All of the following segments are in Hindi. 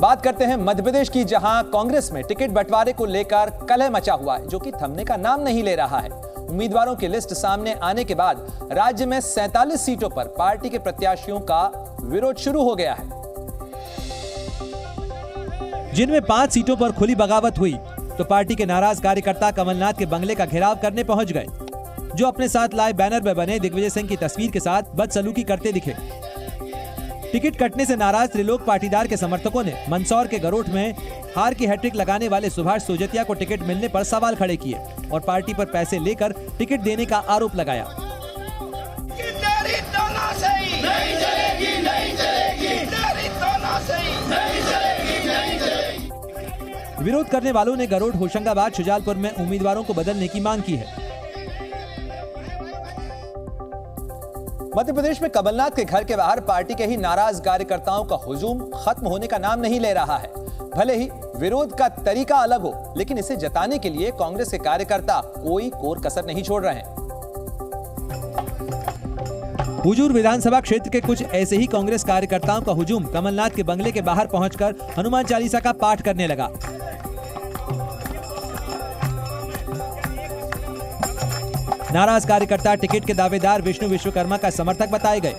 बात करते हैं मध्य प्रदेश की, जहां कांग्रेस में टिकट बंटवारे को लेकर कलह मचा हुआ है, जो कि थमने का नाम नहीं ले रहा है। उम्मीदवारों की लिस्ट सामने आने के बाद राज्य में 47 सीटों पर पार्टी के प्रत्याशियों का विरोध शुरू हो गया है। जिनमें 5 सीटों पर खुली बगावत हुई तो पार्टी के नाराज कार्यकर्ता कमलनाथ के बंगले का घेराव करने पहुंच गए, जो अपने साथ लाए बैनर में बने दिग्विजय सिंह की तस्वीर के साथ बदसलूकी करते दिखे। टिकट कटने से नाराज त्रिलोक पाटीदार के समर्थकों ने मंदसौर के गरोठ में हार की हैट्रिक लगाने वाले सुभाष सोजतिया को टिकट मिलने पर सवाल खड़े किए और पार्टी पर पैसे लेकर टिकट देने का आरोप लगाया। विरोध करने वालों ने गरोठ, होशंगाबाद, शुजालपुर में उम्मीदवारों को बदलने की मांग की है। मध्य प्रदेश में कमलनाथ के घर के बाहर पार्टी के ही नाराज कार्यकर्ताओं का हुजूम खत्म होने का नाम नहीं ले रहा है। भले ही विरोध का तरीका अलग हो, लेकिन इसे जताने के लिए कांग्रेस के कार्यकर्ता कोई कोर कसर नहीं छोड़ रहे हैं। हुजूर विधानसभा क्षेत्र के कुछ ऐसे ही कांग्रेस कार्यकर्ताओं का हुजूम कमलनाथ के बंगले के बाहर पहुंचकर हनुमान चालीसा का पाठ करने लगा। नाराज कार्यकर्ता टिकट के दावेदार विष्णु विश्वकर्मा का समर्थक बताए गए,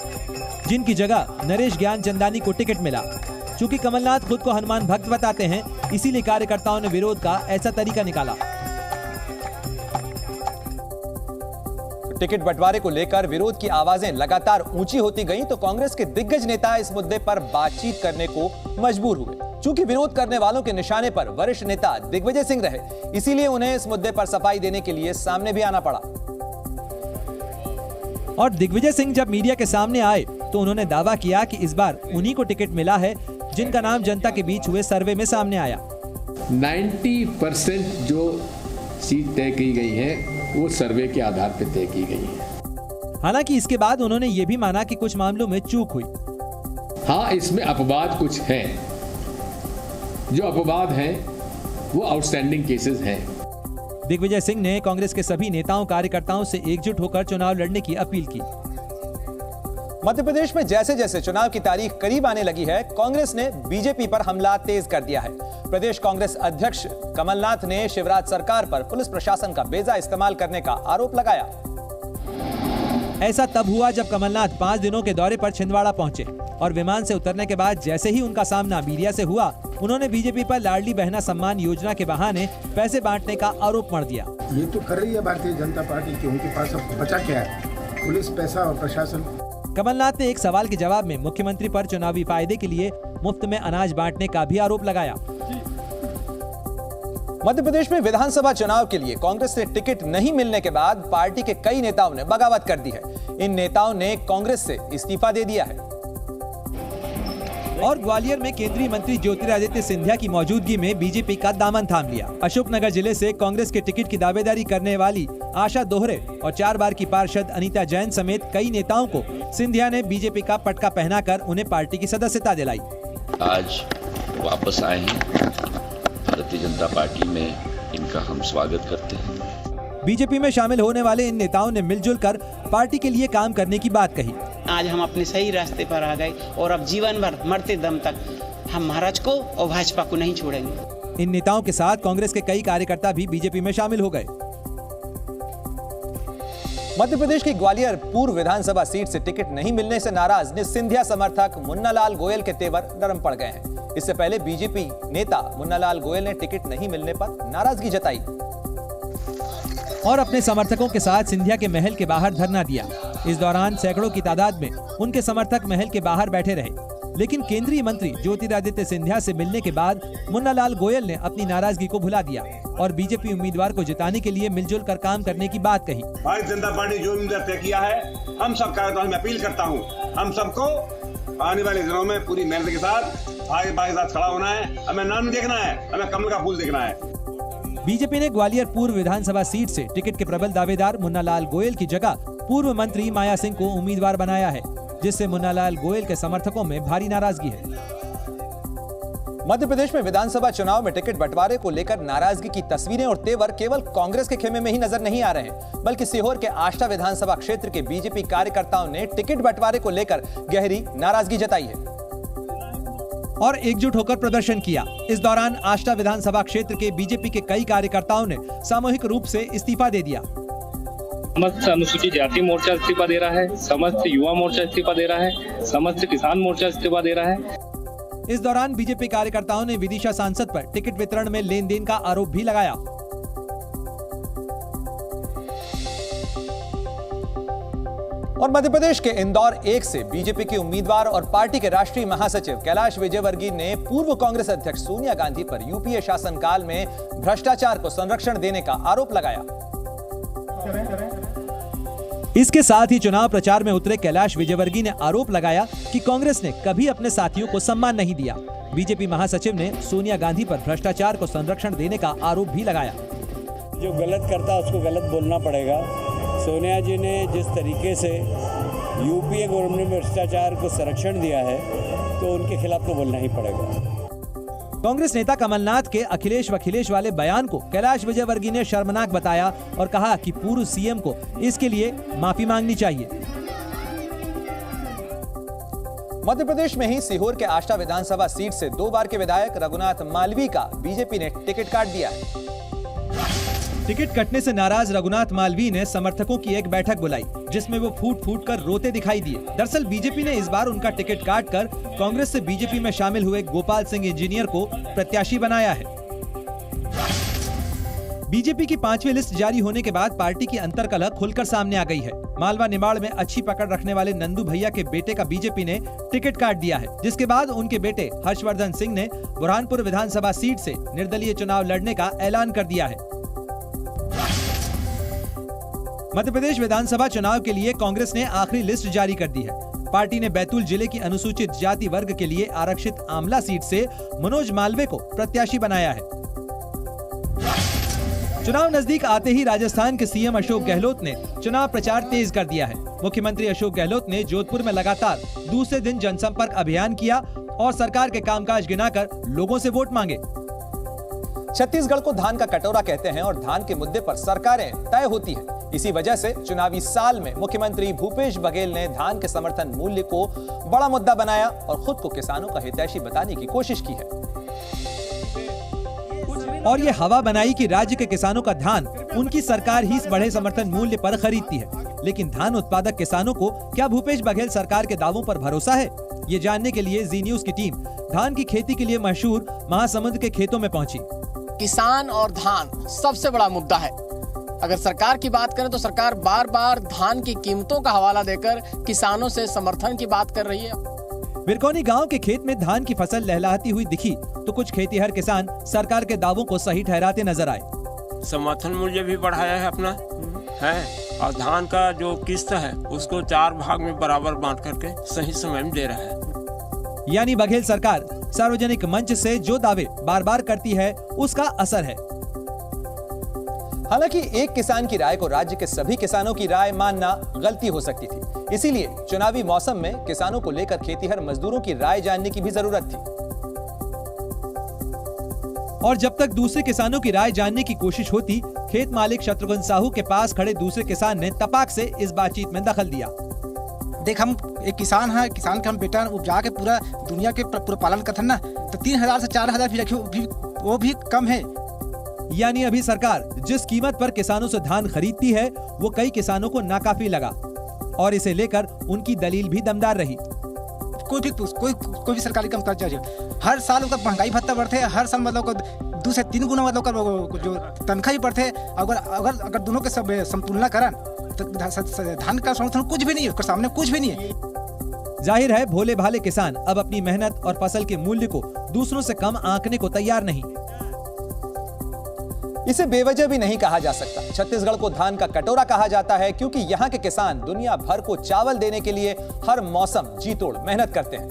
जिनकी जगह नरेश ज्ञानचंदानी को टिकट मिला। चूंकि कमलनाथ खुद को हनुमान भक्त बताते हैं, इसीलिए कार्यकर्ताओं ने विरोध का ऐसा तरीका निकाला। टिकट बंटवारे को लेकर विरोध की आवाजें लगातार ऊंची होती गईं, तो कांग्रेस के दिग्गज नेता इस मुद्दे पर बातचीत करने को मजबूर हुए। चूंकि विरोध करने वालों के निशाने पर वरिष्ठ नेता दिग्विजय सिंह रहे, इसीलिए उन्हें इस मुद्दे पर सफाई देने के लिए सामने भी आना पड़ा। और दिग्विजय सिंह जब मीडिया के सामने आए तो उन्होंने दावा किया कि इस बार उन्हीं को टिकट मिला है जिनका नाम जनता के बीच हुए सर्वे में सामने आया। 90% जो सीट तय की गई है वो सर्वे के आधार पर तय की गई है। हालांकि इसके बाद उन्होंने ये भी माना कि कुछ मामलों में चूक हुई। हाँ, इसमें अपवाद कुछ है। जो अपवाद हैं वो आउटस्टैंडिंग केसेस हैं। दिग्विजय सिंह ने कांग्रेस के सभी नेताओं कार्यकर्ताओं से एकजुट होकर चुनाव लड़ने की अपील की। मध्य प्रदेश में जैसे जैसे चुनाव की तारीख करीब आने लगी है, कांग्रेस ने बीजेपी पर हमला तेज कर दिया है। प्रदेश कांग्रेस अध्यक्ष कमलनाथ ने शिवराज सरकार पर पुलिस प्रशासन का बेजा इस्तेमाल करने का आरोप लगाया। ऐसा तब हुआ जब कमलनाथ 5 दिनों के दौरे पर छिंदवाड़ा पहुंचे और विमान से उतरने के बाद जैसे ही उनका सामना मीडिया से हुआ, उन्होंने बीजेपी पर लाडली बहना सम्मान योजना के बहाने पैसे बांटने का आरोप मढ़ दिया। ये तो कर रही है भारतीय जनता पार्टी की, उनके पास अब बचा क्या है? पुलिस, पैसा और प्रशासन। कमलनाथ ने एक सवाल के जवाब में मुख्यमंत्री पर चुनावी फायदे के लिए मुफ्त में अनाज बांटने का भी आरोप लगाया। मध्य प्रदेश में विधानसभा चुनाव के लिए कांग्रेस से टिकट नहीं मिलने के बाद पार्टी के कई नेताओं ने बगावत कर दी है। इन नेताओं ने कांग्रेस से इस्तीफा दे दिया है। और ग्वालियर में केंद्रीय मंत्री ज्योतिरादित्य सिंधिया की मौजूदगी में बीजेपी का दामन थाम लिया। अशोकनगर जिले से कांग्रेस के टिकट की दावेदारी करने वाली आशा दोहरे और 4 बार की पार्षद अनीता जैन समेत कई नेताओं को सिंधिया ने बीजेपी का पटका पहनाकर उन्हें पार्टी की सदस्यता दिलाई। आज वापस आए हैं भारतीय जनता पार्टी में, इनका हम स्वागत करते हैं। बीजेपी में शामिल होने वाले इन नेताओं ने मिलजुल कर पार्टी के लिए काम करने की बात कही। आज हम अपने सही रास्ते पर आ गए और अब जीवन भर मरते दम तक हम महाराज को और भाजपा को नहीं छोड़ेंगे। इन नेताओं के साथ कांग्रेस के कई कार्यकर्ता भी बीजेपी में शामिल हो गए। मध्य प्रदेश की ग्वालियर पूर्व विधानसभा सीट से टिकट नहीं मिलने से नाराज सिंधिया समर्थक मुन्नालाल गोयल के तेवर नरम पड़ गए हैं। इससे पहले बीजेपी नेता मुन्नालाल गोयल ने टिकट नहीं मिलने पर नाराजगी जताई और अपने समर्थकों के साथ सिंधिया के महल के बाहर धरना दिया। इस दौरान सैकड़ों की तादाद में उनके समर्थक महल के बाहर बैठे रहे, लेकिन केंद्रीय मंत्री ज्योतिरादित्य सिंधिया से मिलने के बाद मुन्नालाल गोयल ने अपनी नाराजगी को भुला दिया और बीजेपी उम्मीदवार को जिताने के लिए मिलजुल कर काम करने की बात कही। भारतीय जनता पार्टी जो उम्मीदवार तय किया है, हम सब कार्यकर्ताओं में अपील करता हूँ, हम सबको आने वाले दिनों में पूरी मेहनत के साथ भाई के साथ खड़ा होना है। हमें नाम नहीं देखना है, हमें कमल का फूल देखना है। बीजेपी ने ग्वालियर पूर्व विधानसभा सीट से टिकट के प्रबल दावेदार मुन्नालाल गोयल की जगह पूर्व मंत्री माया सिंह को उम्मीदवार बनाया है, जिससे मुन्नालाल गोयल के समर्थकों में भारी नाराजगी है। मध्य प्रदेश में विधानसभा चुनाव में टिकट बंटवारे को लेकर नाराजगी की तस्वीरें और तेवर केवल कांग्रेस के खेमे में ही नजर नहीं आ रहे हैं, बल्कि सीहोर के आष्टा विधानसभा क्षेत्र के बीजेपी कार्यकर्ताओं ने टिकट बंटवारे को लेकर गहरी नाराजगी जताई है। और एकजुट होकर प्रदर्शन किया। इस दौरान आष्टा विधानसभा क्षेत्र के बीजेपी के कई कार्यकर्ताओं ने सामूहिक रूप से इस्तीफा दे दिया। समस्त अनुसूचित जाति मोर्चा इस्तीफा दे रहा है, समस्त युवा मोर्चा इस्तीफा दे रहा है, समस्त किसान मोर्चा इस्तीफा दे रहा है। इस दौरान बीजेपी कार्यकर्ताओं ने विदिशा सांसद पर टिकट वितरण में लेन देन का आरोप भी लगाया। और मध्य प्रदेश के इंदौर 1 से बीजेपी के उम्मीदवार और पार्टी के राष्ट्रीय महासचिव कैलाश विजयवर्गीय ने पूर्व कांग्रेस अध्यक्ष सोनिया गांधी पर यूपीए शासनकाल में भ्रष्टाचार को संरक्षण देने का आरोप लगाया। इसके साथ ही चुनाव प्रचार में उतरे कैलाश विजयवर्गीय ने आरोप लगाया कि कांग्रेस ने कभी अपने साथियों को सम्मान नहीं दिया। बीजेपी महासचिव ने सोनिया गांधी पर भ्रष्टाचार को संरक्षण देने का आरोप भी लगाया। जो गलत करता है उसको गलत बोलना पड़ेगा। सोनिया जी ने जिस तरीके से यूपीए गवर्नमेंट में भ्रष्टाचार को संरक्षण दिया है तो उनके खिलाफ तो बोलना ही पड़ेगा। कांग्रेस नेता कमलनाथ के अखिलेश वखिलेश वाले बयान को कैलाश विजयवर्गीय ने शर्मनाक बताया और कहा कि पूर्व सीएम को इसके लिए माफी मांगनी चाहिए। मध्य प्रदेश में ही सीहोर के आष्टा विधानसभा सीट से 2 बार के विधायक रघुनाथ मालवीय का बीजेपी ने टिकट काट दिया है। टिकट कटने से नाराज रघुनाथ मालवीय ने समर्थकों की एक बैठक बुलाई, जिसमें वो फूट फूट कर रोते दिखाई दिए। दरअसल बीजेपी ने इस बार उनका टिकट काटकर कांग्रेस से बीजेपी में शामिल हुए गोपाल सिंह इंजीनियर को प्रत्याशी बनाया है। बीजेपी की 5वीं लिस्ट जारी होने के बाद पार्टी की अंतर्कलह खुलकर सामने आ गई है। मालवा निमाड़ में अच्छी पकड़ रखने वाले नंदू भैया के बेटे का बीजेपी ने टिकट काट दिया है, जिसके बाद उनके बेटे हर्षवर्धन सिंह ने बुरहानपुर विधानसभा सीट से निर्दलीय चुनाव लड़ने का ऐलान कर दिया है। मध्य प्रदेश विधानसभा चुनाव के लिए कांग्रेस ने आखिरी लिस्ट जारी कर दी है। पार्टी ने बैतूल जिले की अनुसूचित जाति वर्ग के लिए आरक्षित आमला सीट से मनोज मालवीय को प्रत्याशी बनाया है। चुनाव नजदीक आते ही राजस्थान के सीएम अशोक गहलोत ने चुनाव प्रचार तेज कर दिया है। मुख्यमंत्री अशोक गहलोत ने जोधपुर में लगातार दूसरे दिन जनसंपर्क अभियान किया और सरकार के कामकाज गिनाकर लोगों से वोट मांगे। छत्तीसगढ़ को धान का कटोरा कहते हैं और धान के मुद्दे पर सरकारें तय होती हैं। इसी वजह से चुनावी साल में मुख्यमंत्री भूपेश बघेल ने धान के समर्थन मूल्य को बड़ा मुद्दा बनाया और खुद को किसानों का हितैषी बताने की कोशिश की है। और ये हवा बनाई कि राज्य के किसानों का धान उनकी सरकार ही इस बढ़े समर्थन मूल्य पर खरीदती है। लेकिन धान उत्पादक किसानों को क्या भूपेश बघेल सरकार के दावों पर भरोसा है? ये जानने के लिए जी न्यूज की टीम धान की खेती के लिए मशहूर महासमुंद के खेतों में पहुंची। किसान और धान सबसे बड़ा मुद्दा है। अगर सरकार की बात करें तो सरकार बार बार धान की कीमतों का हवाला देकर किसानों से समर्थन की बात कर रही है। बिरकोनी गांव के खेत में धान की फसल लहलहाती हुई दिखी तो कुछ खेतीहर किसान सरकार के दावों को सही ठहराते नजर आए। समर्थन मूल्य भी बढ़ाया है अपना है और धान का जो किस्त है उसको 4 भाग में बराबर बांट करके सही समय में दे रहा है। यानी बघेल सरकार सार्वजनिक मंच से जो दावे बार बार करती है उसका असर है। हालांकि एक किसान की राय को राज्य के सभी किसानों की राय मानना गलती हो सकती थी। इसीलिए चुनावी मौसम में किसानों को लेकर खेतीहर मजदूरों की राय जानने की भी जरूरत थी। और जब तक दूसरे किसानों की राय जानने की कोशिश होती, खेत मालिक शत्रुघ्न साहू के पास खड़े दूसरे किसान ने तपाक से इस बातचीत में दखल दिया। देख, हम एक किसान है, किसान का हम बेटा उपजा के पूरा दुनिया के पूरा पालन करते ना, तो 3000 से 4000 भी रखे वो भी कम है। यानी अभी सरकार जिस कीमत पर किसानों से धान खरीदती है वो कई किसानों को नाकाफी लगा और इसे लेकर उनकी दलील भी दमदार रही। कोई भी सरकारी काम कर हर साल उनका महंगाई भत्ता बढ़ते है, हर साल मतलब 2 से 3 गुना मतलब जो तनख्वाह ही बढ़ते। अगर दोनों के सब समतुलना करें तो धान का समर्थन कुछ भी नहीं है, सामने कुछ भी नहीं है। जाहिर है भोले भाले किसान अब अपनी मेहनत और फसल के मूल्य को दूसरों से कम आंकने को तैयार नहीं। इसे बेवजह भी नहीं कहा जा सकता। छत्तीसगढ़ को धान का कटोरा कहा जाता है क्योंकि यहाँ के किसान दुनिया भर को चावल देने के लिए हर मौसम जी तोड़ मेहनत करते हैं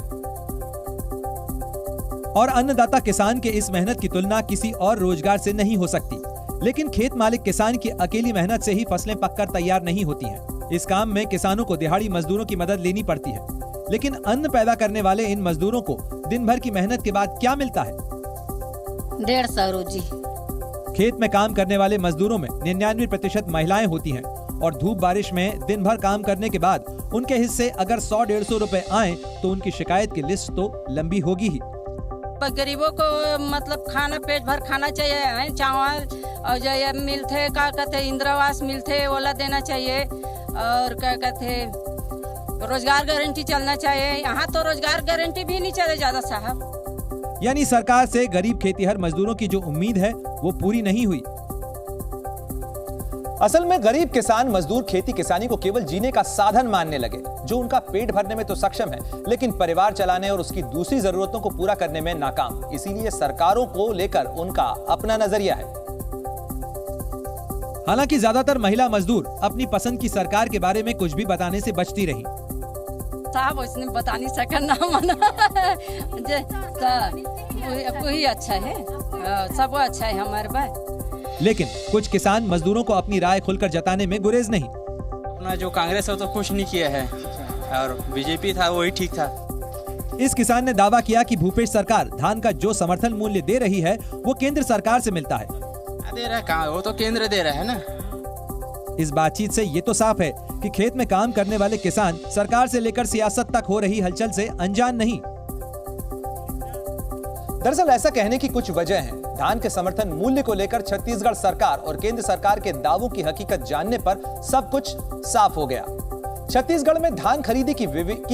और अन्नदाता किसान के इस मेहनत की तुलना किसी और रोजगार से नहीं हो सकती। लेकिन खेत मालिक किसान की अकेली मेहनत से ही फसलें पककर तैयार नहीं होती हैं। इस काम में किसानों को दिहाड़ी मजदूरों की मदद लेनी पड़ती है। लेकिन अन्न पैदा करने वाले इन मजदूरों को दिन भर की मेहनत के बाद क्या मिलता है? 150 रोजी। खेत में काम करने वाले मजदूरों में 99% महिलाएं होती हैं और धूप बारिश में दिन भर काम करने के बाद उनके हिस्से अगर 100-150 रुपए आए तो उनकी शिकायत की लिस्ट तो लंबी होगी ही। गरीबों को मतलब खाना पेट भर खाना चाहिए, चावल और जो ये मिलते क्या कहते इंदिरावास मिलते ओला देना चाहिए, और क्या कहते रोजगार गारंटी चलना चाहिए। यहाँ तो रोजगार गारंटी भी नहीं चले ज्यादा साहब। यानी सरकार से गरीब खेतीहर मजदूरों की जो उम्मीद है वो पूरी नहीं हुई। असल में गरीब किसान मजदूर खेती किसानी को केवल जीने का साधन मानने लगे, जो उनका पेट भरने में तो सक्षम है लेकिन परिवार चलाने और उसकी दूसरी जरूरतों को पूरा करने में नाकाम। इसीलिए सरकारों को लेकर उनका अपना नजरिया है। हालांकि ज्यादातर महिला मजदूर अपनी पसंद की सरकार के बारे में कुछ भी बताने से बचती रही। साहब उसने बता नहीं सका ना मना वही अच्छा है, सब अच्छा है हमारे पास। लेकिन कुछ किसान मजदूरों को अपनी राय खुलकर जताने में गुरेज नहीं। अपना जो कांग्रेस है तो कुछ नहीं किया है और बीजेपी था वही ठीक था। इस किसान ने दावा किया कि भूपेश सरकार धान का जो समर्थन मूल्य दे रही है वो केंद्र सरकार से मिलता है। दे रहा है कहाँ, वो तो केंद्र दे रहा है ना। इस बातचीत से ये तो साफ है कि खेत में काम करने वाले किसान सरकार से लेकर सियासत तक हो रही हलचल से अनजान नहीं। दरअसल ऐसा कहने की कुछ वजह है। धान के समर्थन मूल्य को लेकर छत्तीसगढ़ सरकार और केंद्र सरकार के दावों की हकीकत जानने पर सब कुछ साफ हो गया। छत्तीसगढ़ में धान खरीदी की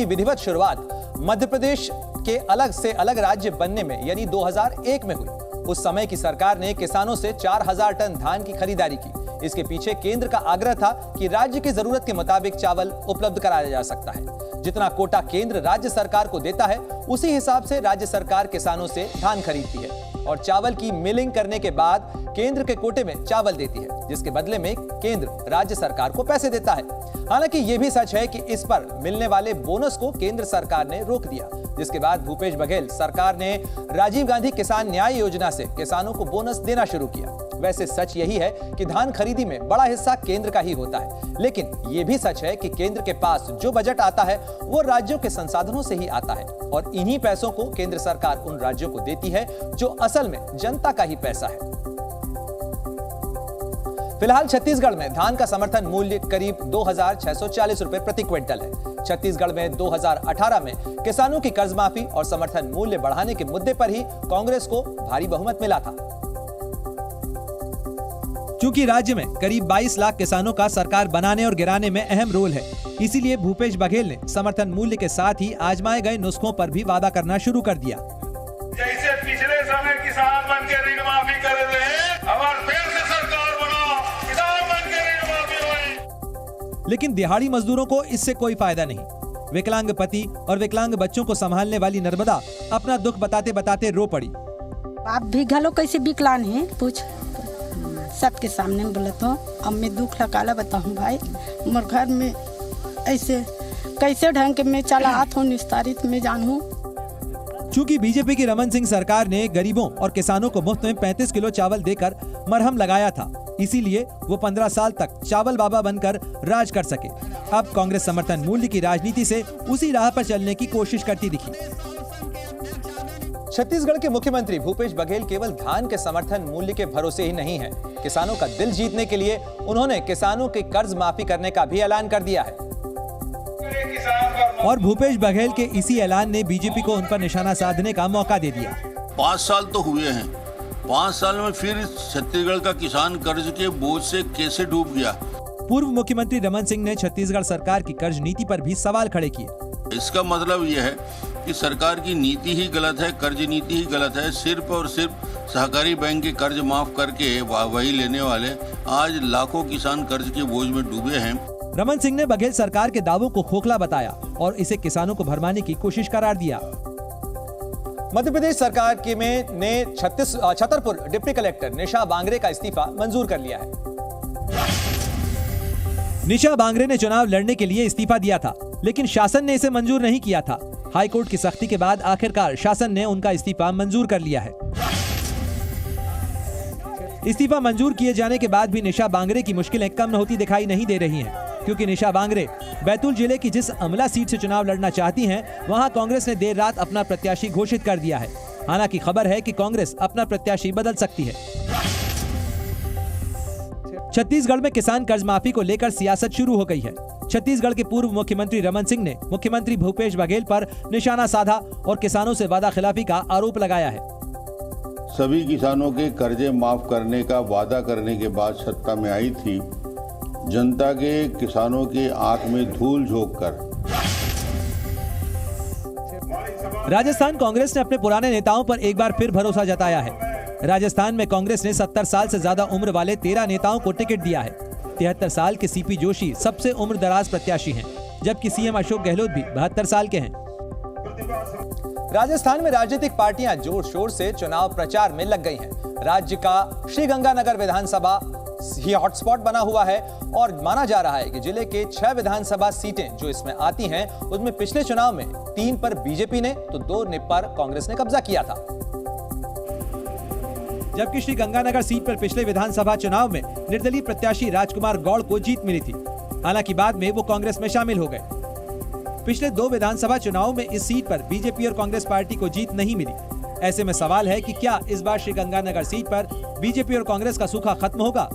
विधिवत शुरुआत मध्य प्रदेश के अलग से अलग राज्य बनने में यानी 2001 में हुई। उस समय की सरकार ने किसानों से 4000 टन धान की खरीदारी की। इसके पीछे केंद्र का आग्रह था कि राज्य की जरूरत के मुताबिक चावल उपलब्ध कराया जा सकता है। जितना कोटा केंद्र राज्य सरकार को देता है उसी हिसाब से राज्य सरकार किसानों से धान खरीदती है और चावल की मिलिंग करने के बाद केंद्र के कोटे में चावल देती है, जिसके बदले में केंद्र राज्य सरकार को पैसे देता है। हालांकि यह भी सच है कि इस पर मिलने वाले बोनस को केंद्र सरकार ने रोक दिया, जिसके बाद भूपेश बघेल सरकार ने राजीव गांधी किसान न्याय योजना से किसानों को बोनस देना शुरू किया। वैसे सच यही है कि धान खरीदी में बड़ा हिस्सा केंद्र का ही होता है, लेकिन यह भी सच है कि केंद्र के पास जो बजट आता है वो राज्यों के संसाधनों से ही आता है और इन्हीं पैसों को केंद्र सरकार उन राज्यों को देती है जो असल में जनता का ही पैसा है। फिलहाल छत्तीसगढ़ में धान का समर्थन मूल्य करीब 2640 रुपए प्रति क्विंटल है। छत्तीसगढ़ में 2018 में किसानों की कर्ज माफी और समर्थन मूल्य बढ़ाने के मुद्दे पर ही कांग्रेस को भारी बहुमत मिला था। चूंकि राज्य में करीब 22 लाख किसानों का सरकार बनाने और गिराने में अहम रोल है, इसीलिए भूपेश बघेल ने समर्थन मूल्य के साथ ही आजमाए गए नुस्खों पर भी वादा करना शुरू कर दिया। जैसे पिछले समय किसान बन के ऋण माफी कर रहे हैं, अब फिर से सरकार बनाओ, किसान बन के ऋण माफी होए। लेकिन दिहाड़ी मजदूरों को इससे कोई फायदा नहीं। विकलांग पति और विकलांग बच्चों को संभालने वाली नर्मदा अपना दुख बताते बताते रो पड़ी। आप भी घलो कैसे विकलांग हैं, पूछ सबके सामने बोला तो अब मैं दुख लकाला बताऊं भाई, मोर घर में ऐसे कैसे ढंग के मैं चला हाथ हूँ निस्तारित में जानूं। चूंकि बीजेपी की रमन सिंह सरकार ने गरीबों और किसानों को मुफ्त में 35 किलो चावल देकर मरहम लगाया था, इसीलिए वो 15 साल तक चावल बाबा बनकर राज कर सके। अब कांग्रेस समर्थन मूल्य की राजनीति से उसी राह पर चलने की कोशिश करती दिखी। छत्तीसगढ़ के मुख्यमंत्री भूपेश बघेल केवल धान के समर्थन मूल्य के भरोसे ही नहीं है। किसानों का दिल जीतने के लिए उन्होंने किसानों के कर्ज माफी करने का भी ऐलान कर दिया है। और भूपेश बघेल के इसी ऐलान ने बीजेपी को उन पर निशाना साधने का मौका दे दिया। 5 साल तो हुए हैं, 5 साल में फिर छत्तीसगढ़ का किसान कर्ज के बोझ से कैसे डूब गया। पूर्व मुख्यमंत्री रमन सिंह ने छत्तीसगढ़ सरकार की कर्ज नीति पर भी सवाल खड़े किए। इसका मतलब यह है कि सरकार की नीति ही गलत है, कर्ज नीति ही गलत है। सिर्फ और सिर्फ सहकारी बैंक के कर्ज माफ करके वही लेने वाले आज लाखों किसान कर्ज के बोझ में डूबे हैं। रमन सिंह ने बघेल सरकार के दावों को खोखला बताया और इसे किसानों को भरमाने की कोशिश करार दिया। मध्य प्रदेश सरकार के ने छतरपुर डिप्टी कलेक्टर निशा बांगरे का इस्तीफा मंजूर कर लिया है। निशा बांगरे ने चुनाव लड़ने के लिए इस्तीफा दिया था, लेकिन शासन ने इसे मंजूर नहीं किया था। हाईकोर्ट की सख्ती के बाद आखिरकार शासन ने उनका इस्तीफा मंजूर कर लिया है। इस्तीफा मंजूर किए जाने के बाद भी निशा बांगरे की मुश्किलें कम होती दिखाई नहीं दे रही हैं, क्योंकि निशा बांगरे बैतूल जिले की जिस अमला सीट से चुनाव लड़ना चाहती हैं, वहां कांग्रेस ने देर रात अपना प्रत्याशी घोषित कर दिया है। हालांकि खबर है कि कांग्रेस अपना प्रत्याशी बदल सकती है। छत्तीसगढ़ में किसान कर्ज माफी को लेकर सियासत शुरू हो गई है। छत्तीसगढ़ के पूर्व मुख्यमंत्री रमन सिंह ने मुख्यमंत्री भूपेश बघेल पर निशाना साधा और किसानों से वादा खिलाफी का आरोप लगाया है। सभी किसानों के कर्जे माफ करने का वादा करने के बाद सत्ता में आई थी, जनता के किसानों के आंख में धूल झोंककर। राजस्थान कांग्रेस ने अपने पुराने नेताओं पर एक बार फिर भरोसा जताया है। राजस्थान में कांग्रेस ने 70 साल से ज्यादा उम्र वाले 13 नेताओं को टिकट दिया है। 73 साल के सीपी जोशी सबसे उम्र दराज प्रत्याशी हैं, जबकि सीएम अशोक गहलोत भी 72 साल के हैं। राजस्थान में राजनीतिक पार्टियां जोर शोर से चुनाव प्रचार में लग गई हैं। राज्य का श्रीगंगानगर विधानसभा ही हॉटस्पॉट बना हुआ है और माना जा रहा है कि जिले के 6 विधानसभा सीटें जो इसमें आती हैं, उसमें पिछले चुनाव में 3 पर बीजेपी ने तो 2 पर कांग्रेस ने कब्जा किया था। जबकि श्रीगंगानगर सीट पर पिछले विधानसभा चुनाव में निर्दलीय प्रत्याशी राजकुमार गौड़ को जीत मिली थी। हालांकि बाद में वो कांग्रेस में शामिल हो गए। पिछले 2 विधानसभा चुनाव में इस सीट पर बीजेपी और कांग्रेस पार्टी को जीत नहीं मिली। ऐसे में सवाल है कि क्या इस बार श्रीगंगानगर सीट पर बीजेपी और कांग्रेस का सूखा खत्म होगा?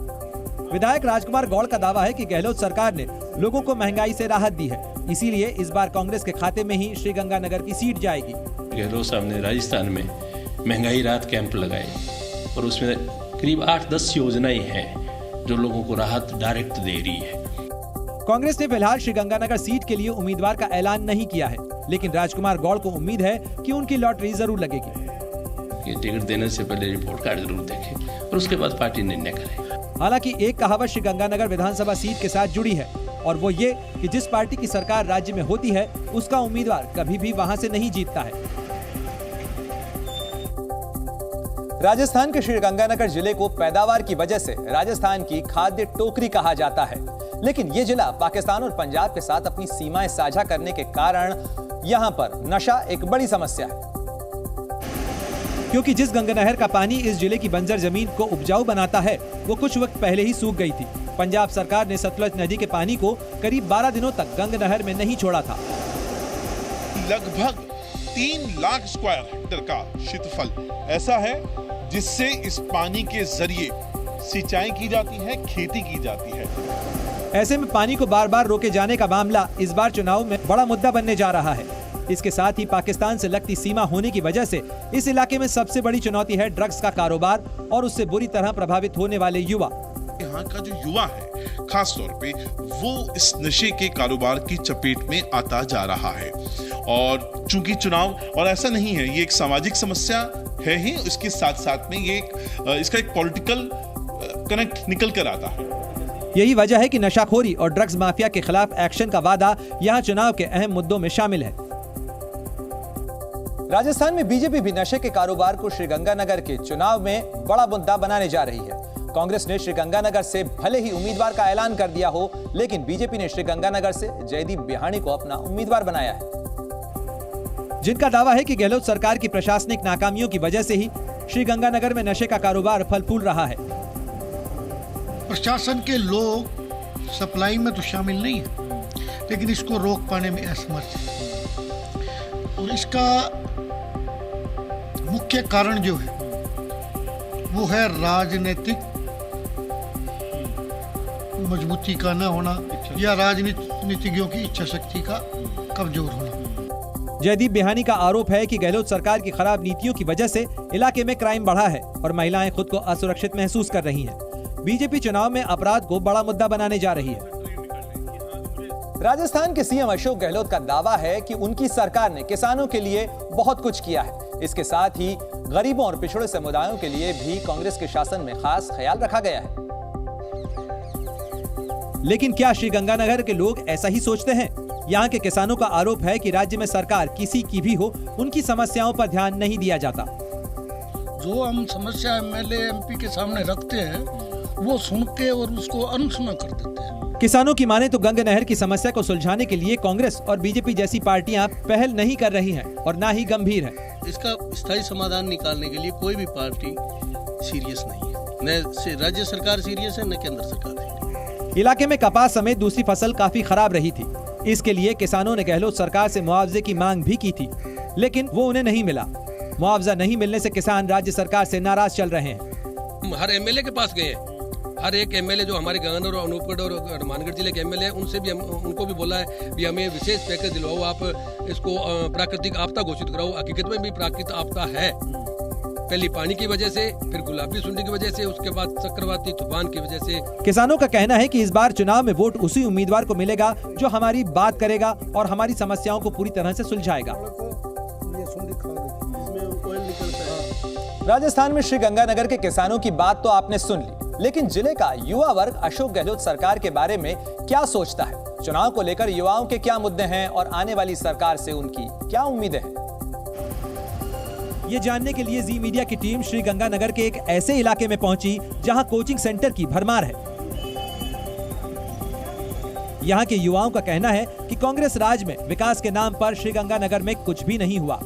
विधायक राजकुमार गौड़ का दावा है कि गहलोत सरकार ने लोगों को महंगाई से राहत दी है, इसीलिए इस बार कांग्रेस के खाते में ही श्रीगंगानगर की सीट जाएगी। गहलोत साहब ने राजस्थान में महंगाई राहत कैंप लगाए और उसमें करीब 8-10 योजनाएं हैं जो लोगों को राहत डायरेक्ट दे रही है। कांग्रेस ने फिलहाल श्रीगंगानगर सीट के लिए उम्मीदवार का ऐलान नहीं किया है, लेकिन राजकुमार गौड़ को उम्मीद है कि उनकी लॉटरी जरूर लगेगी। टिकट देने से पहले रिपोर्ट कार्ड जरूर देखें और उसके बाद पार्टी निर्णय करे। हालांकि एक कहावत श्रीगंगानगर विधानसभा सीट के साथ जुड़ी है और वो ये कि जिस पार्टी की सरकार राज्य में होती है उसका उम्मीदवार कभी भी वहां से नहीं जीतता है। राजस्थान के श्रीगंगानगर जिले को पैदावार की वजह से राजस्थान की खाद्य टोकरी कहा जाता है, लेकिन ये जिला पाकिस्तान और पंजाब के साथ अपनी सीमाएं साझा करने के कारण यहां पर नशा एक बड़ी समस्या है। क्योंकि जिस गंगा नहर का पानी इस जिले की बंजर जमीन को उपजाऊ बनाता है वो कुछ वक्त पहले ही सूख गई थी। पंजाब सरकार ने सतलुज नदी के पानी को करीब 12 दिनों तक गंगा नहर में नहीं छोड़ा था। लगभग 3 लाख स्क्वायर हेक्टेयर का क्षेत्रफल ऐसा है जिससे इस पानी के जरिए सिंचाई की जाती है, खेती की जाती है। ऐसे में पानी को बार बार रोके जाने का मामला इस बार चुनाव में बड़ा मुद्दा बनने जा रहा है। इसके साथ ही पाकिस्तान से लगती सीमा होने की वजह से इस इलाके में सबसे बड़ी चुनौती है ड्रग्स का कारोबार और उससे बुरी तरह प्रभावित होने वाले युवा। यहाँ का जो युवा है खास तौर पे वो इस नशे के कारोबार की चपेट में आता जा रहा है और चूंकि चुनाव और ऐसा नहीं है, ये एक सामाजिक समस्या है ही, इसके साथ साथ में ये इसका एक पॉलिटिकल कनेक्ट निकल कर आता है। यही वजह है कि नशाखोरी और ड्रग्स माफिया के खिलाफ एक्शन का वादा यहाँ चुनाव के अहम मुद्दों में शामिल है। राजस्थान में बीजेपी भी नशे के कारोबार को श्रीगंगानगर के चुनाव में बड़ा मुद्दा बनाने जा रही है। कांग्रेस ने श्रीगंगानगर से भले ही उम्मीदवार का ऐलान कर दिया हो, लेकिन बीजेपी ने श्रीगंगानगर से जयदीप बिहाणी को अपना उम्मीदवार बनाया है। जिनका दावा है कि गहलोत सरकार की प्रशासनिक नाकामियों की वजह से ही श्रीगंगानगर में नशे का कारोबार फल फूल रहा है। प्रशासन के लोग सप्लाई में तो शामिल नहीं है, लेकिन इसको रोक पाने में असमर्थ है और इसका मुख्य कारण जो है वो है राजनीतिक मजबूती का न होना या राजनीतिज्ञों की इच्छा शक्ति का कमजोर होना। जयदीप बिहानी का आरोप है कि गहलोत सरकार की खराब नीतियों की वजह से इलाके में क्राइम बढ़ा है और महिलाएं खुद को असुरक्षित महसूस कर रही हैं। बीजेपी चुनाव में अपराध को बड़ा मुद्दा बनाने जा रही है। राजस्थान के सीएम अशोक गहलोत का दावा है कि उनकी सरकार ने किसानों के लिए बहुत कुछ किया है। इसके साथ ही गरीबों और पिछड़े समुदायों के लिए भी कांग्रेस के शासन में खास ख्याल रखा गया है। लेकिन क्या श्रीगंगानगर के लोग ऐसा ही सोचते हैं? यहाँ के किसानों का आरोप है कि राज्य में सरकार किसी की भी हो, उनकी समस्याओं पर ध्यान नहीं दिया जाता। जो हम समस्या एमएलए एमपी के सामने रखते हैं वो सुन के और उसको अनसुना कर देते हैं। किसानों की माने तो गंगा नहर की समस्या को सुलझाने के लिए कांग्रेस और बीजेपी जैसी पार्टियां पहल नहीं कर रही हैं और ना ही गंभीर है। इसका स्थायी समाधान निकालने के लिए कोई भी पार्टी सीरियस नहीं है, न राज्य सरकार सीरियस है न केंद्र सरकार। इलाके में कपास समेत दूसरी फसल काफी खराब रही थी। इसके लिए किसानों ने गहलोत सरकार से मुआवजे की मांग भी की थी, लेकिन वो उन्हें नहीं मिला। मुआवजा नहीं मिलने से किसान राज्य सरकार से नाराज चल रहे हैं। हर एमएलए के पास गए हर एक एमएलए जो हमारे गगनगढ़ और अनूपगढ़ और हनुमानगढ़ जिले के एमएलए हैं, उनसे भी उनको भी बोला है भी हमें विशेष पैकेज दिलवाओ, आप इसको प्राकृतिक आपदा घोषित कराओ। हकीकत में भी प्राकृतिक आपदा है, पहली पानी की वजह से, फिर गुलाबी सुंडी की वजह से, उसके बाद चक्रवाती तूफान की वजह से। किसानों का कहना है कि इस बार चुनाव में वोट उसी उम्मीदवार को मिलेगा जो हमारी बात करेगा और हमारी समस्याओं को पूरी तरह से सुलझाएगा। राजस्थान में श्रीगंगानगर के किसानों की बात तो आपने सुन ली, लेकिन जिले का युवा वर्ग अशोक गहलोत सरकार के बारे में क्या सोचता है? चुनाव को लेकर युवाओं के क्या मुद्दे हैं और आने वाली सरकार से उनकी क्या उम्मीदें हैं? ये जानने के लिए जी मीडिया की टीम श्रीगंगानगर के एक ऐसे इलाके में पहुंची जहां कोचिंग सेंटर की भरमार है। यहां के युवाओं का कहना है कि कांग्रेस राज में विकास के नाम पर श्रीगंगानगर में कुछ भी नहीं हुआ।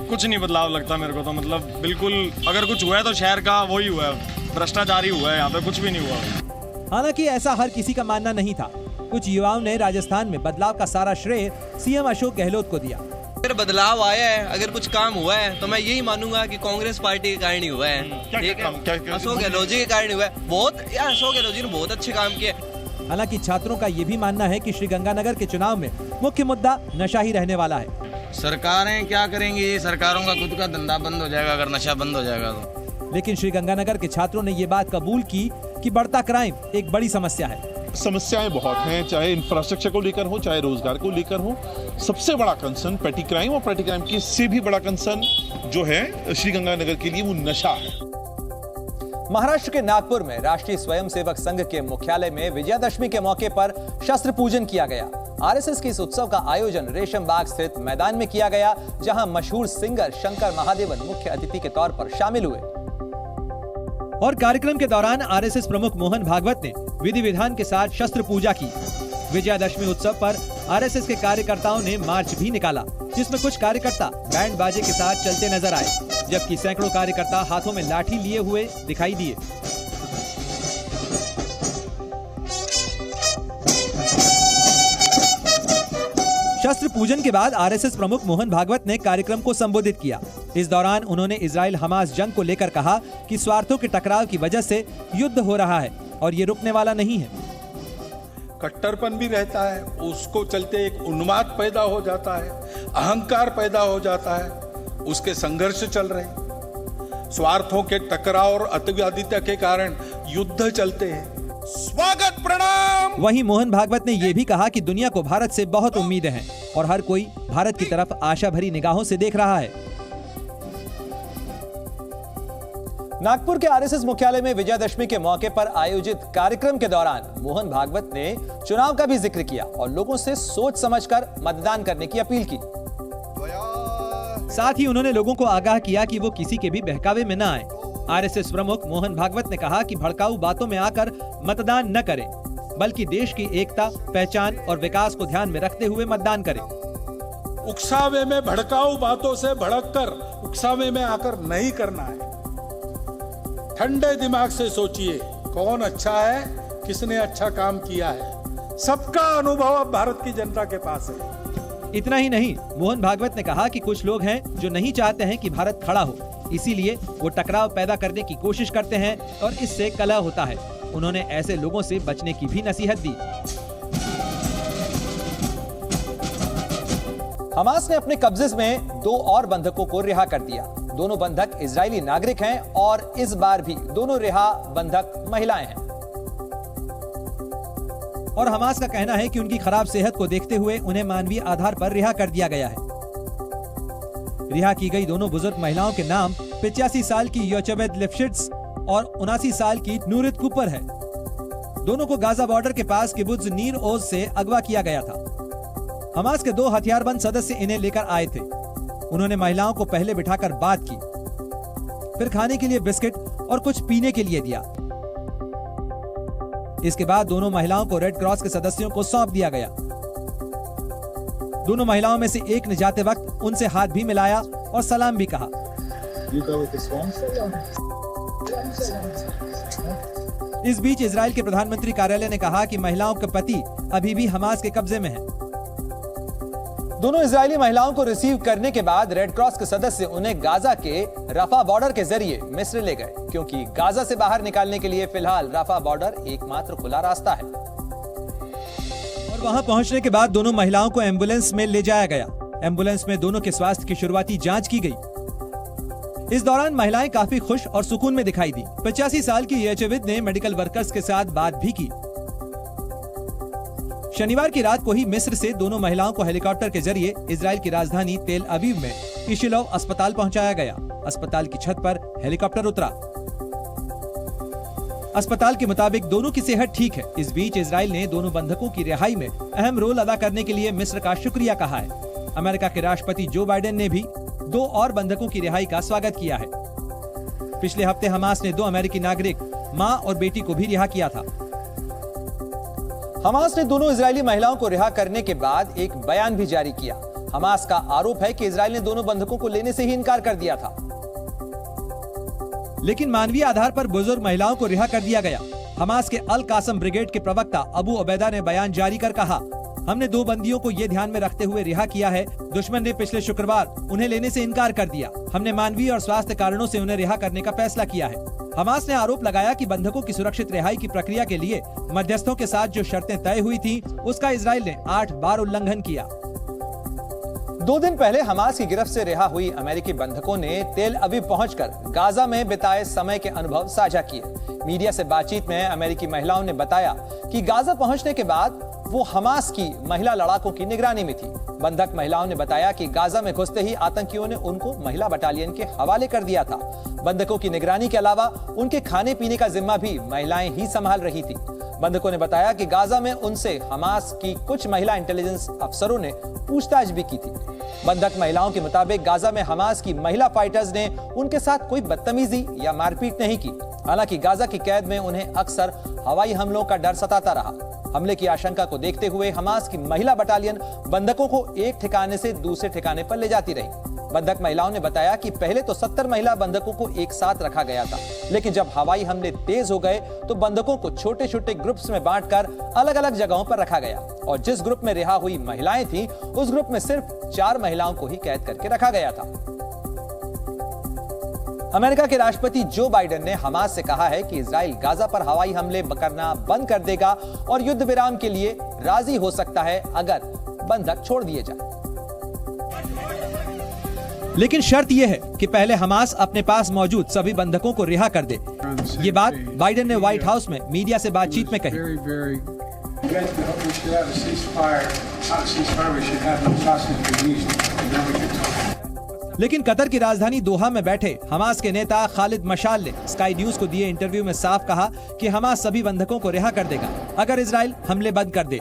कुछ नहीं बदलाव लगता मेरे को तो, मतलब बिल्कुल अगर कुछ हुआ है तो शहर का वही हुआ है, भ्रष्टाचार ही हुआ है, यहाँ पे कुछ भी नहीं हुआ। हालांकि ऐसा हर किसी का मानना नहीं था। कुछ युवाओं ने राजस्थान में बदलाव का सारा श्रेय सीएम अशोक गहलोत को दिया। अगर बदलाव आया है, अगर कुछ काम हुआ है तो मैं यही मानूंगा कि कांग्रेस पार्टी के कारण ही हुआ है। अशोक गहलोत जी के कारण हुआ है। बहुत यार अशोक गहलोत जी ने बहुत अच्छे काम किए। हालांकि छात्रों का ये भी मानना है कि श्रीगंगानगर के चुनाव में मुख्य मुद्दा नशा ही रहने वाला है। सरकारें क्या करेंगी, सरकारों का खुद का धंधा बंद हो जाएगा अगर नशा बंद हो जाएगा तो। लेकिन श्रीगंगानगर के छात्रों ने ये बात कबूल की कि बढ़ता क्राइम एक बड़ी समस्या है। समस्याएं बहुत हैं, चाहे इंफ्रास्ट्रक्चर को लेकर हो, चाहे रोजगार को लेकर हो। सबसे बड़ा कंसर्न पेटी क्राइम, और पेटी क्राइम की से भी बड़ा कंसर्न जो है श्रीगंगानगर के लिए वो नशा है। महाराष्ट्र के नागपुर में राष्ट्रीय स्वयंसेवक संघ के मुख्यालय में विजयादशमी के मौके पर शस्त्र पूजन किया गया। आरएसएस के इस उत्सव का आयोजन रेशम बाग स्थित मैदान में किया गया, जहां मशहूर सिंगर शंकर महादेवन मुख्य अतिथि के तौर पर शामिल हुए। और कार्यक्रम के दौरान आरएसएस प्रमुख मोहन भागवत ने विधि विधान के साथ शस्त्र पूजा की। विजयादशमी उत्सव पर आरएसएस के कार्यकर्ताओं ने मार्च भी निकाला, जिसमें कुछ कार्यकर्ता बैंड बाजे के साथ चलते नजर आए, जबकि सैकड़ों कार्यकर्ता हाथों में लाठी लिए हुए दिखाई दिए। शस्त्र पूजन के बाद आरएसएस प्रमुख मोहन भागवत ने कार्यक्रम को संबोधित किया। इस दौरान उन्होंने इजराइल हमास जंग को लेकर कहा कि स्वार्थों के टकराव की वजह से युद्ध हो रहा है और ये रुकने वाला नहीं है। कट्टरपन भी रहता है, उसको चलते एक उन्माद पैदा हो जाता है, अहंकार पैदा हो जाता है, उसके संघर्ष चल रहे, स्वार्थों के टकराव और अतिवादिता के कारण युद्ध चलते हैं। स्वागत प्रणाम। वहीं मोहन भागवत ने यह भी कहा कि दुनिया को भारत से बहुत उम्मीदें हैं और हर कोई भारत की तरफ आशा भरी निगाहों से देख रहा है। नागपुर के आरएसएस मुख्यालय में विजयादशमी के मौके पर आयोजित कार्यक्रम के दौरान मोहन भागवत ने चुनाव का भी जिक्र किया और लोगों से सोच समझकर मतदान करने की अपील की। साथ ही उन्होंने लोगों को आगाह किया कि वो किसी के भी बहकावे में न आए। आरएसएस प्रमुख मोहन भागवत ने कहा कि भड़काऊ बातों में आकर मतदान न करें, बल्कि देश की एकता, पहचान और विकास को ध्यान में रखते हुए मतदान करें। उकसावे में भड़काऊ बातों से भड़ककर उकसावे में आकर नहीं करना है। ठंडे दिमाग से सोचिए कौन अच्छा है, किसने अच्छा काम किया है। सबका अनुभव अब भारत की जनता के पास है। इतना ही नहीं, मोहन भागवत ने कहा कि कुछ लोग हैं जो नहीं चाहते हैं कि भारत खड़ा हो, इसीलिए वो टकराव पैदा करने की कोशिश करते हैं और इससे कलह होता है। उन्होंने ऐसे लोगों से बचने की भी नसीहत दी। हमास ने अपने कब्जे में 2 और बंधकों को रिहा कर दिया। दोनों बंधक इजरायली नागरिक हैं और इस बार भी दोनों रिहा बंधक महिलाएं हैं। और हमास का कहना है कि उनकी खराब सेहत को देखते हुए उन्हें मानवीय आधार पर रिहा कर दिया गया है। रिहा की गई दोनों बुजुर्ग महिलाओं के नाम 85 साल की योचेबेद लिफ्शिट्ज और 79 साल की नूरित कूपर है। दोनों को गाजा बॉर्डर के पास किबुत्ज नीर ओज से अगवा किया गया था। हमास के 2 हथियारबंद सदस्य इन्हें लेकर आए थे। उन्होंने महिलाओं को पहले बिठाकर बात की, फिर खाने के लिए बिस्किट और कुछ पीने के लिए दिया। इसके बाद दोनों महिलाओं को रेड क्रॉस के सदस्यों को सौंप दिया गया। दोनों महिलाओं में से एक ने जाते वक्त उनसे हाथ भी मिलाया और सलाम भी कहा। इस बीच इजराइल के प्रधानमंत्री कार्यालय ने कहा कि महिलाओं के पति अभी भी हमास के कब्जे में हैं। दोनों इजरायली महिलाओं को रिसीव करने के बाद रेड क्रॉस के सदस्य उन्हें गाजा के रफा बॉर्डर के जरिए मिस्र ले गए, क्योंकि गाजा से बाहर निकालने के लिए फिलहाल रफा बॉर्डर एकमात्र खुला रास्ता है। और वहां पहुंचने के बाद दोनों महिलाओं को एम्बुलेंस में ले जाया गया। एम्बुलेंस में दोनों के स्वास्थ्य की शुरुआती जांच की गई। इस दौरान महिलाएं काफी खुश और सुकून में दिखाई दी। 85 साल की येचेविद ने मेडिकल वर्कर्स के साथ बात भी की। शनिवार की रात को ही मिस्र से दोनों महिलाओं को हेलीकॉप्टर के जरिए इजराइल की राजधानी तेल अवीव में इशिलोव अस्पताल पहुंचाया गया। अस्पताल की छत पर हेलीकॉप्टर उतरा। अस्पताल के मुताबिक दोनों की सेहत ठीक है। इस बीच इजराइल ने दोनों बंधकों की रिहाई में अहम रोल अदा करने के लिए मिस्र का शुक्रिया कहा है। अमेरिका के राष्ट्रपति जो बाइडेन ने भी 2 और बंधकों की रिहाई का स्वागत किया है। पिछले हफ्ते हमास ने 2 अमेरिकी नागरिक, मां और बेटी को भी रिहा किया था। हमास ने दोनों इजरायली महिलाओं को रिहा करने के बाद एक बयान भी जारी किया। हमास का आरोप है कि इजराइल ने दोनों बंधकों को लेने से ही इनकार कर दिया था, लेकिन मानवीय आधार पर बुजुर्ग महिलाओं को रिहा कर दिया गया। हमास के अल कासम ब्रिगेड के प्रवक्ता अबू उबैदा ने बयान जारी कर कहा, हमने 2 बंदियों को ये ध्यान में रखते हुए रिहा किया है। दुश्मन ने पिछले शुक्रवार उन्हें लेने से इनकार कर दिया। हमने मानवीय और स्वास्थ्य कारणों से उन्हें रिहा करने का फैसला किया है। हमास ने आरोप लगाया कि बंधकों की सुरक्षित रिहाई की प्रक्रिया के लिए मध्यस्थों के साथ जो शर्तें तय हुई थीं, उसका इजराइल ने 8 बार उल्लंघन किया। 2 दिन पहले हमास की गिरफ्त से रिहा हुई अमेरिकी बंधकों ने तेल अवीव पहुंचकर गाजा में बिताए समय के अनुभव साझा किए। मीडिया से बातचीत में अमेरिकी महिलाओं ने बताया कि गाजा पहुंचने के बाद वो हमास की महिला लड़ाकों की निगरानी में थी। बंधक महिलाओं ने बताया कि गाजा में घुसते ही आतंकियों ने उनको महिला बटालियन के हवाले कर दिया था। बंधकों की निगरानी के अलावा उनके खाने पीने का जिम्मा भी महिलाएं ही संभाल रही थी। बंधकों ने बताया कि गाजा में उनसे हमास की कुछ महिला इंटेलिजेंस अफसरों ने पूछताछ भी की थी। बंधक महिलाओं के मुताबिक गाजा में हमास की महिला फाइटर्स ने उनके साथ कोई बदतमीजी या मारपीट नहीं की। हालांकि गाजा की कैद में उन्हें अक्सर हवाई हमलों का डर सताता रहा। हमले की आशंका को देखते हुए हमास की महिला बटालियन बंधकों को एक ठिकाने से दूसरे ठिकाने पर ले जाती रही। बंधक महिलाओं ने बताया कि पहले तो 70 महिला बंधकों को एक साथ रखा गया था, लेकिन जब हवाई हमले तेज हो गए तो बंधकों को छोटे छोटे ग्रुप्स में बांटकर अलग अलग जगहों पर रखा गया और जिस ग्रुप में रिहा हुई महिलाएं थीं, उस ग्रुप में सिर्फ 4 महिलाओं को ही कैद करके रखा गया था। अमेरिका के राष्ट्रपति जो बाइडेन ने हमास से कहा है कि इजराइल गाजा पर हवाई हमले करना बंद कर देगा और युद्ध विराम के लिए राजी हो सकता है अगर बंधक छोड़ दिए जाए। लेकिन शर्त यह है कि पहले हमास अपने पास मौजूद सभी बंधकों को रिहा कर दे। ये बात बाइडेन ने व्हाइट हाउस में मीडिया से बातचीत में कही। लेकिन कतर की राजधानी दोहा में बैठे हमास के नेता खालिद मशाल ने स्काई न्यूज को दिए इंटरव्यू में साफ कहा कि हमास सभी बंधकों को रिहा कर देगा अगर इजराइल हमले बंद कर दे।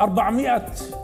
400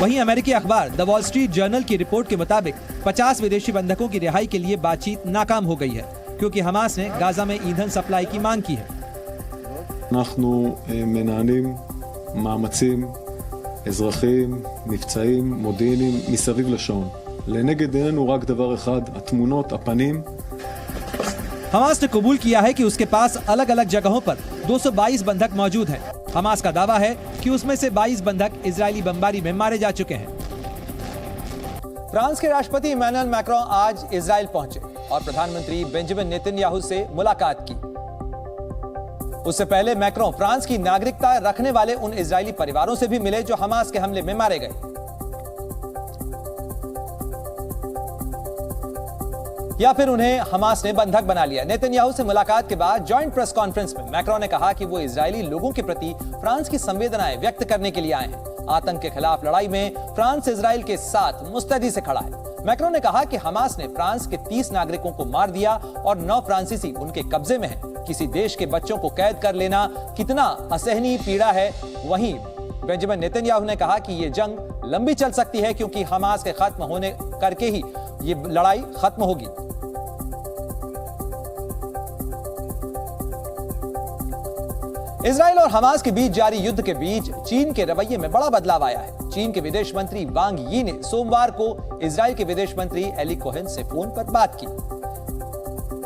वहीं अमेरिकी अखबार द वॉल स्ट्रीट जर्नल की रिपोर्ट के मुताबिक 50 विदेशी बंधकों की रिहाई के लिए बातचीत नाकाम हो गई है, क्योंकि हमास ने गाजा में ईंधन सप्लाई की मांग की है। אנחנו מנהלים מאמצים אזרחיים, מבצעיים, מודיעיניים מסביב לשעון. לנגד עינינו רק דבר אחד, התמונות, הפנים. हमास ने कबूल किया है कि उसके पास अलग अलग जगहों पर 222 बंधक मौजूद हैं। हमास का दावा है कि उसमें से 22 बंधक इजरायली बमबारी में मारे जा चुके हैं। फ्रांस के राष्ट्रपति इमैनुअल मैक्रों आज इजराइल पहुंचे और प्रधानमंत्री बेंजामिन नेतन्याहू से मुलाकात की। उससे पहले मैक्रों फ्रांस की नागरिकता रखने वाले उन इजरायली परिवारों से भी मिले जो हमास के हमले में मारे गए। या फिर उन्हें हमास ने बंधक बना लिया। नेतन्याहू से मुलाकात के बाद जॉइंट प्रेस कॉन्फ्रेंस में मैक्रों ने कहा कि वो इजरायली लोगों के प्रति फ्रांस की संवेदनाएं व्यक्त करने के लिए आए हैं। आतंक के खिलाफ लड़ाई में फ्रांस इजराइल के साथ मुस्तैदी से खड़ा है। मैक्रों ने कहा कि हमास ने फ्रांस के 30 नागरिकों को मार दिया और 9 फ्रांसीसी उनके कब्जे में हैं। किसी देश के बच्चों को कैद कर लेना कितना असहनीय पीड़ा है। वहीं बेंजामिन नेतन्याहू ने कहा कि ये जंग लंबी चल सकती है, क्योंकि हमास के खत्म होने करके ही ये लड़ाई खत्म होगी। इजराइल और हमास के बीच जारी युद्ध के बीच चीन के रवैये में बड़ा बदलाव आया है। चीन के विदेश मंत्री वांग यी ने सोमवार को इजराइल के विदेश मंत्री एली कोहेन से फोन पर बात की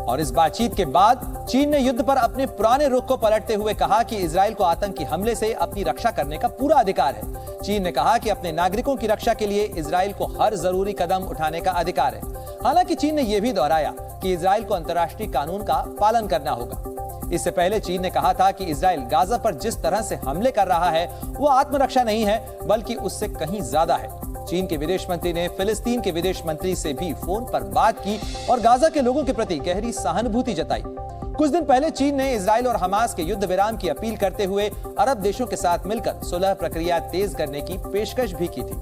और इस बातचीत के बाद चीन ने युद्ध पर अपने पुराने रुख को पलटते हुए कहा कि इजराइल को आतंकी हमले से अपनी रक्षा करने का पूरा अधिकार है। चीन ने कहा कि अपने नागरिकों की रक्षा के लिए इजराइल को हर जरूरी कदम उठाने का अधिकार है। हालांकि चीन ने यह भी दोहराया कि इजराइल को अंतर्राष्ट्रीय कानून का पालन करना होगा। इससे पहले चीन ने कहा था कि इजराइल गाजा पर जिस तरह से हमले कर रहा है वो आत्मरक्षा नहीं है बल्कि उससे कहीं ज्यादा है। चीन के विदेश मंत्री ने फिलिस्तीन के विदेश मंत्री से भी फोन पर बात की और गाजा के लोगों के प्रति गहरी सहानुभूति जताई। कुछ दिन पहले चीन ने इजराइल और हमास के युद्ध विराम की अपील करते हुए अरब देशों के साथ मिलकर सुलह प्रक्रिया तेज करने की पेशकश भी की थी।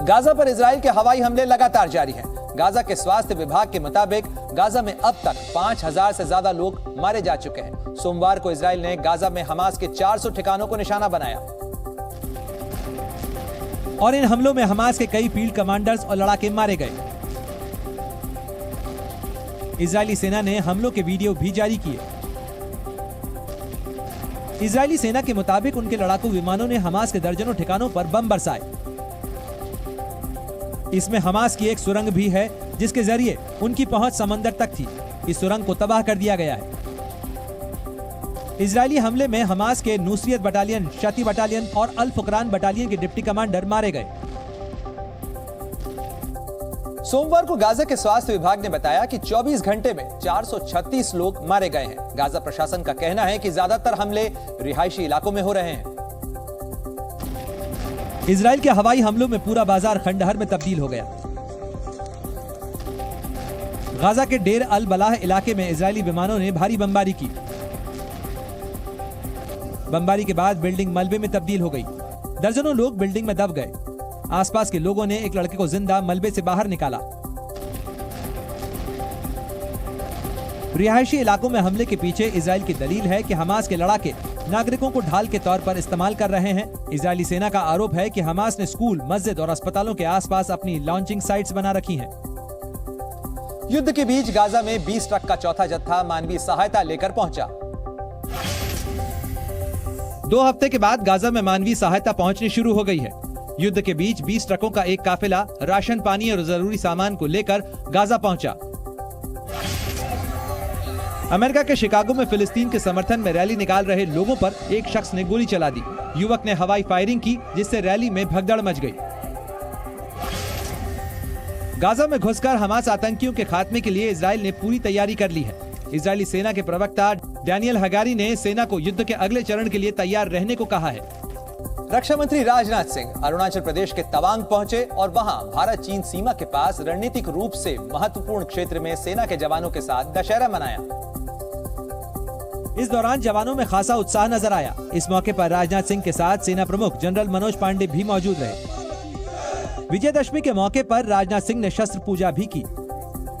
गाजा पर इजराइल के हवाई हमले लगातार जारी हैं। गाजा के स्वास्थ्य विभाग के मुताबिक गाजा में अब तक 5000 से ज्यादा लोग मारे जा चुके हैं। सोमवार को इजराइल ने गाजा में हमास के 400 ठिकानों को निशाना बनाया और इन हमलों में हमास के कई फील्ड कमांडर्स और लड़ाके मारे गए। इजरायली सेना ने हमलों के वीडियो भी जारी किए। इजरायली सेना के मुताबिक उनके लड़ाकू विमानों ने हमास के दर्जनों ठिकानों पर बम बरसाए। इसमें हमास की एक सुरंग भी है जिसके जरिए उनकी पहुंच समंदर तक थी। इस सुरंग को तबाह कर दिया गया है। इजरायली हमले में हमास के नुसरियत बटालियन, शती बटालियन और अल फुकरान बटालियन के डिप्टी कमांडर मारे गए। सोमवार को गाजा के स्वास्थ्य विभाग ने बताया कि 24 घंटे में 436 लोग मारे गए हैं। गाजा प्रशासन का कहना है कि ज्यादातर हमले रिहायशी इलाकों में हो रहे हैं। इजराइल के हवाई हमलों में पूरा बाजार खंडहर में तब्दील हो गया। गाजा के डेर अल बलाह इलाके में इजरायली विमानों ने भारी बमबारी की। बमबारी के बाद बिल्डिंग मलबे में तब्दील हो गई। दर्जनों लोग बिल्डिंग में दब गए। आसपास के लोगों ने एक लड़के को जिंदा मलबे से बाहर निकाला। रिहायशी इलाकों में हमले के पीछे इजराइल की दलील है कि हमास के लड़ाके नागरिकों को ढाल के तौर पर इस्तेमाल कर रहे हैं। इजरायली सेना का आरोप है कि हमास ने स्कूल, मस्जिद और अस्पतालों के आसपास अपनी लॉन्चिंग साइट्स बना रखी हैं। युद्ध के बीच गाजा में 20 ट्रक का चौथा जत्था मानवीय सहायता लेकर पहुंचा। 2 हफ्ते के बाद गाजा में मानवीय सहायता पहुंचनी शुरू हो गई है। युद्ध के बीच 20 ट्रकों का एक काफिला राशन, पानी और जरूरी सामान को लेकर गाजा पहुंचा। अमेरिका के शिकागो में फिलिस्तीन के समर्थन में रैली निकाल रहे लोगों पर एक शख्स ने गोली चला दी। युवक ने हवाई फायरिंग की जिससे रैली में भगदड़ मच गई। गाजा में घुसकर हमास आतंकियों के खात्मे के लिए इजराइल ने पूरी तैयारी कर ली है। इजरायली सेना के प्रवक्ता डैनियल हगारी ने सेना को युद्ध के अगले चरण के लिए तैयार रहने को कहा है। रक्षा मंत्री राजनाथ सिंह अरुणाचल प्रदेश के तवांग पहुंचे और वहां भारत चीन सीमा के पास रणनीतिक रूप से महत्वपूर्ण क्षेत्र में सेना के जवानों के साथ दशहरा मनाया। इस दौरान जवानों में खासा उत्साह नजर आया। इस मौके पर राजनाथ सिंह के साथ सेना प्रमुख जनरल मनोज पांडे भी मौजूद रहे। विजयदशमी के मौके पर राजनाथ सिंह ने शस्त्र पूजा भी की।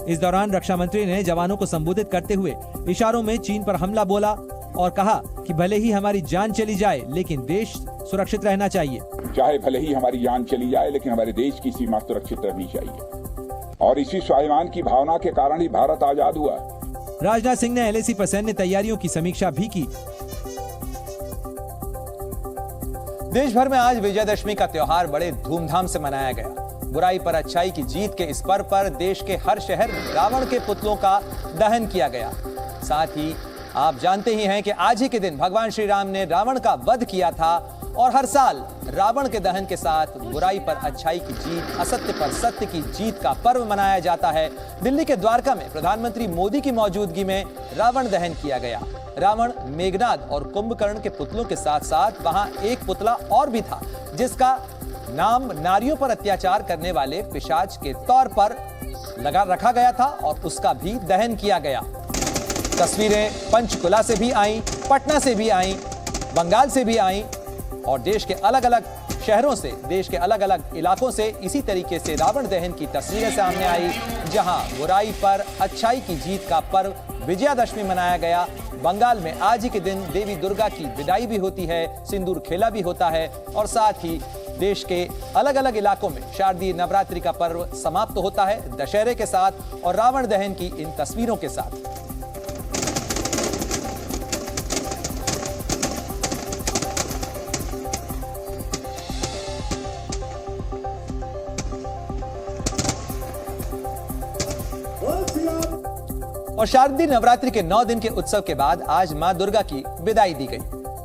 इस दौरान रक्षा मंत्री ने जवानों को संबोधित करते हुए इशारों में चीन पर हमला बोला और कहा कि भले ही हमारी जान चली जाए लेकिन देश सुरक्षित रहना चाहिए। चाहे भले ही हमारी जान चली जाए लेकिन हमारे देश की सीमा सुरक्षित रहनी चाहिए और इसी स्वाभिमान की भावना के कारण ही भारत आजाद हुआ। राजनाथ सिंह ने LAC पर सैन्य तैयारियों की समीक्षा भी की। देश भर में आज विजयदशमी का त्योहार बड़े धूमधाम से मनाया गया। बुराई पर अच्छाई की जीत के इस पर्व पर देश के हर शहर में रावण के पुतलों का दहन किया गया। साथ ही आप जानते ही हैं कि आज ही के दिन भगवान श्री राम ने रावण का वध किया था और हर साल रावण के दहन के साथ बुराई पर अच्छाई की जीत, असत्य पर सत्य की जीत का पर्व मनाया जाता है। दिल्ली के द्वारका में प्रधानमंत्री मोदी की मौजूदगी में रावण दहन किया गया। रावण, मेघनाद और कुंभकर्ण के पुतलों के साथ साथ वहां एक पुतला और भी था जिसका नाम नारियों पर अत्याचार करने वाले पिशाच के तौर पर रखा गया था और उसका भी दहन किया गया। तस्वीरें पंचकुला से भी आईं, पटना से भी आईं, बंगाल से भी आईं और देश के अलग अलग शहरों से, देश के अलग अलग इलाकों से इसी तरीके से रावण दहन की तस्वीरें सामने आई जहां बुराई पर अच्छाई की जीत का पर्व विजयादशमी मनाया गया। बंगाल में आज ही के दिन देवी दुर्गा की विदाई भी होती है, सिंदूर खेला भी होता है और साथ ही देश के अलग अलग इलाकों में शारदीय नवरात्रि का पर्व समाप्त होता है दशहरे के साथ और रावण दहन की इन तस्वीरों के साथ। और शारदीय नवरात्रि के 9 दिन के उत्सव के बाद आज मां दुर्गा की विदाई दी गई।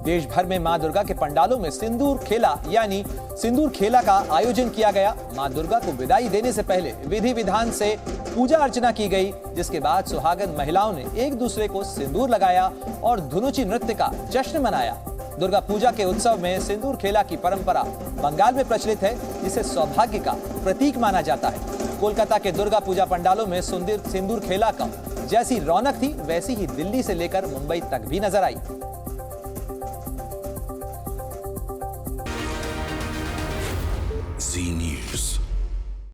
देश भर में मां दुर्गा के पंडालों में सिंदूर खेला यानी सिंदूर खेला का आयोजन किया गया। मां दुर्गा को विदाई देने से पहले विधि विधान से पूजा अर्चना की गई, जिसके बाद सुहागन महिलाओं ने एक दूसरे को सिंदूर लगाया और धुनुची नृत्य का जश्न मनाया। दुर्गा पूजा के उत्सव में सिंदूर खेला की परंपरा बंगाल में प्रचलित है, जिसे सौभाग्य का प्रतीक माना जाता है। कोलकाता के दुर्गा पूजा पंडालों में सिंदूर खेला का जैसी रौनक थी, वैसी ही दिल्ली से लेकर मुंबई तक भी नजर आई। जी